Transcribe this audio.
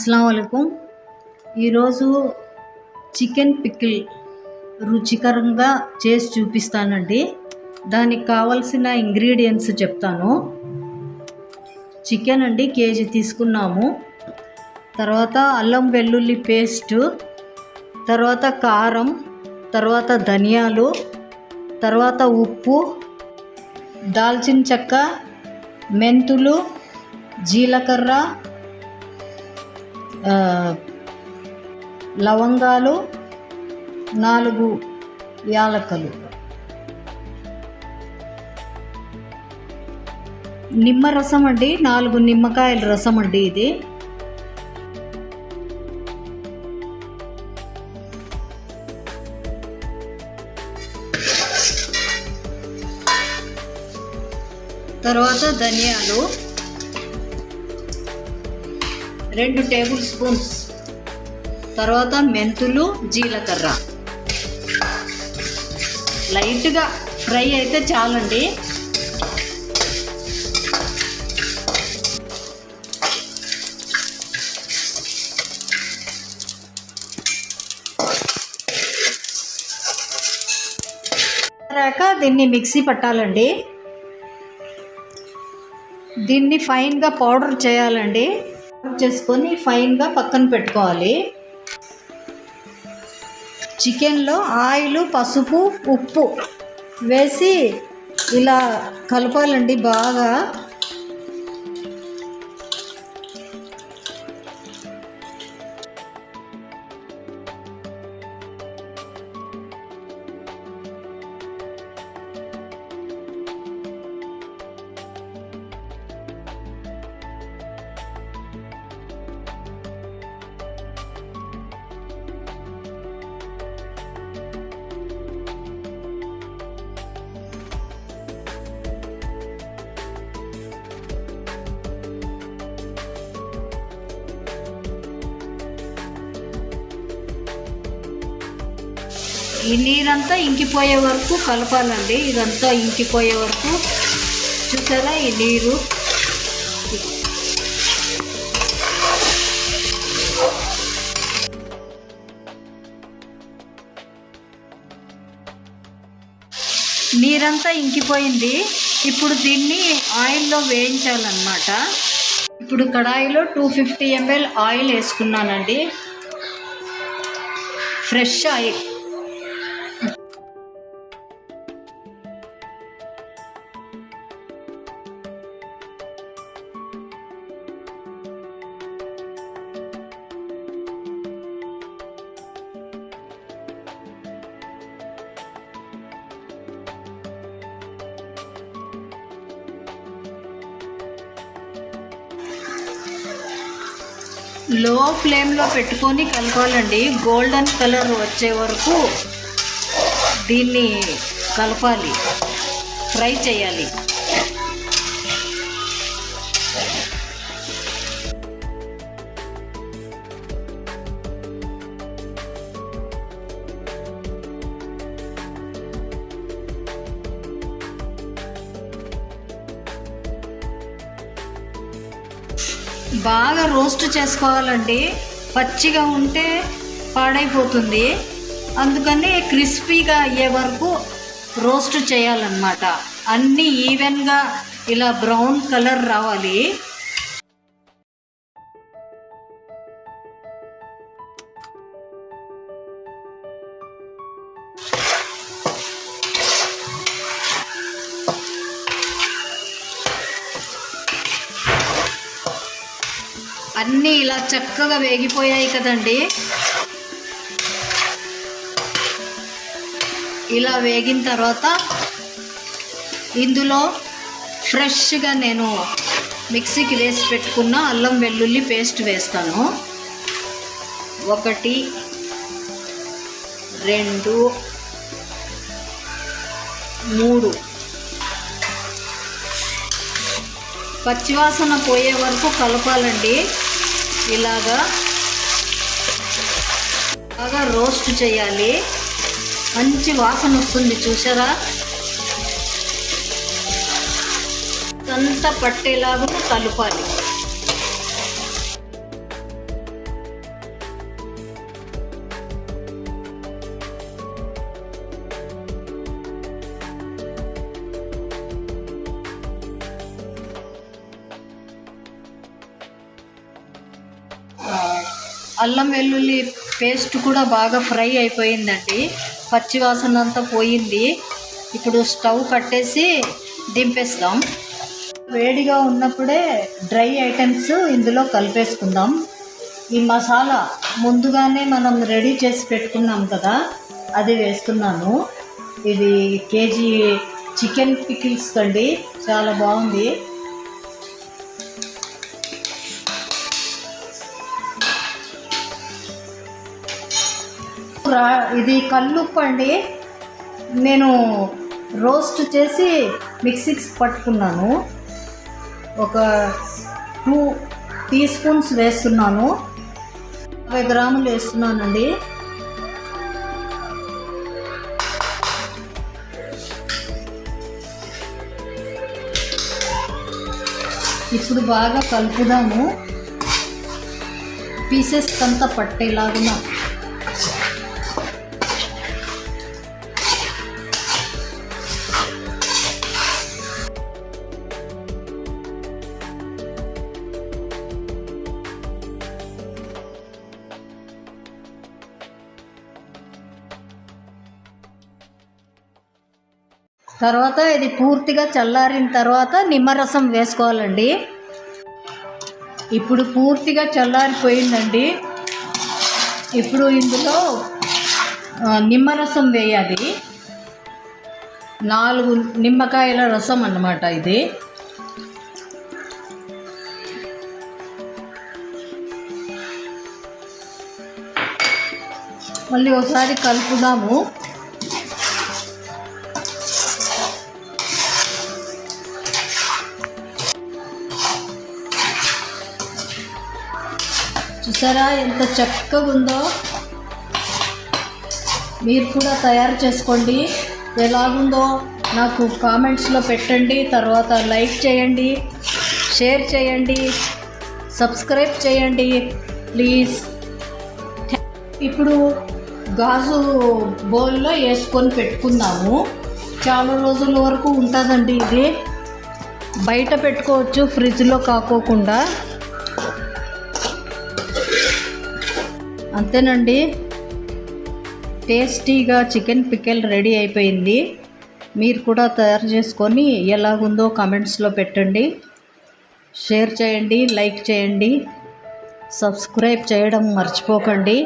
అస్సలాము అలైకుం. ఈరోజు chicken pickle రుచికరంగా చేసి చూపిస్తానండి. దానికి కావలసిన ఇంగ్రీడియంట్స్ చెప్తాను. చికెన్ అండి కేజీ తీసుకున్నాము. తర్వాత అల్లం వెల్లుల్లి పేస్టు, తర్వాత కారం, తర్వాత ధనియాలు, తర్వాత ఉప్పు, దాల్చిన చెక్క, మెంతులు, జీలకర్ర, లవంగాలు, 4 యాలకులు, నిమ్మరసం అండి, 4 నిమ్మకాయల రసం అండి ఇది. తర్వాత ధనియాలు 2 టేబుల్ స్పూన్స్, తర్వాత మెంతులు, జీలకర్ర లైట్గా ఫ్రై అయితే చాలండి. దీన్ని మిక్సీ పట్టాలండి. దీన్ని ఫైన్గా పౌడర్ చేయాలండి. చేసుకొని ఫైన్గా పక్కన పెట్టుకోవాలి. చికెన్లో ఆయిల్, పసుపు, ఉప్పు వేసి ఇలా కలపాలండి బాగా. ఈ నీరంతా ఇంకిపోయే వరకు కలపాలండి. ఇదంతా ఇంకిపోయే వరకు. చూసారా ఈ నీరు? నీరంతా ఇంకిపోయింది. ఇప్పుడు దీన్ని ఆయిల్లో వేయించాలన్నమాట. ఇప్పుడు కడాయిలో 250 ml ఆయిల్ వేసుకున్నానండి. Fresh oil. లో ఫ్లేమ్లో పెట్టుకొని కలపాలండి. గోల్డెన్ కలర్ వచ్చే వరకు దీన్ని కలపాలి, ఫ్రై చేయాలి. బాగా రోస్ట్ చేసుకోవాలండి. పచ్చిగా ఉంటే పాడైపోతుంది. అందుకని క్రిస్పీగా అయ్యే వరకు రోస్ట్ చేయాలన్నమాట. అన్నీ ఈవెన్గా ఇలా బ్రౌన్ కలర్ రావాలి. అన్నీ ఇలా చక్కగా వేగిపోయాయి కదండి. ఇలా వేగిన తర్వాత ఇందులో ఫ్రెష్గా నేను మిక్సీకి వేసి పెట్టుకున్న అల్లం వెల్లుల్లి పేస్ట్ వేస్తాను. 1, 2, 3 పచ్చివాసన పోయే వరకు కలపాలండి. ఇలాగా బాగా రోస్ట్ చేయాలి. మంచి వాసన వస్తుంది చూసారా? అంతా పట్టేలాగా కలపాలి. అల్లం వెల్లుల్లి పేస్ట్ కూడా బాగా ఫ్రై అయిపోయిందండి. పచ్చివాసన అంతా పోయింది. ఇప్పుడు స్టవ్ కట్టేసి దింపేస్తాం. వేడిగా ఉన్నప్పుడే డ్రై ఐటమ్స్ ఇందులో కలిపేసుకుందాం. ఈ మసాలా ముందుగానే మనం రెడీ చేసి పెట్టుకున్నాం కదా, అది వేస్తున్నాను. ఇది కేజీ చికెన్ పికిల్స్ కండి, చాలా బాగుంది. ఇది కల్లుప్పు అండి. నేను రోస్ట్ చేసి మిక్సీకి పట్టుకున్నాను. ఒక 2 టీ స్పూన్స్ వేస్తున్నాను. 50 గ్రాములు వేస్తున్నానండి. ఇప్పుడు బాగా కలుపుదాము, పీసెస్ అంతా పట్టేలాగా. తర్వాత ఇది పూర్తిగా చల్లారిన తర్వాత నిమ్మరసం వేసుకోవాలండి. ఇప్పుడు పూర్తిగా చల్లారిపోయిందండి. ఇప్పుడు ఇందులో నిమ్మరసం వేయాలి. 4 నిమ్మకాయల రసం అన్నమాట ఇది. మళ్ళీ ఒకసారి కలుపుదాము. చూసారా ఎంత చక్కగా ఉందో? మీరు కూడా తయారు చేసుకోండి. ఎలాగుందో నాకు కామెంట్స్లో పెట్టండి. తర్వాత లైక్ చేయండి, షేర్ చేయండి, సబ్స్క్రైబ్ చేయండి ప్లీజ్. ఇప్పుడు గాజు బౌల్లో వేసుకొని పెట్టుకుందాము. చాలా రోజుల వరకు ఉంటుందండి ఇది. బయట పెట్టుకోవచ్చు, ఫ్రిడ్జ్లో కాకోకుండా. అంతేనండి, టేస్టీగా చికెన్ పికెల్ రెడీ అయిపోయింది. మీరు కూడా తయారు చేసుకొని ఎలాగుందో కామెంట్స్లో పెట్టండి. షేర్ చేయండి, లైక్ చేయండి, సబ్స్క్రైబ్ చేయడం మర్చిపోకండి.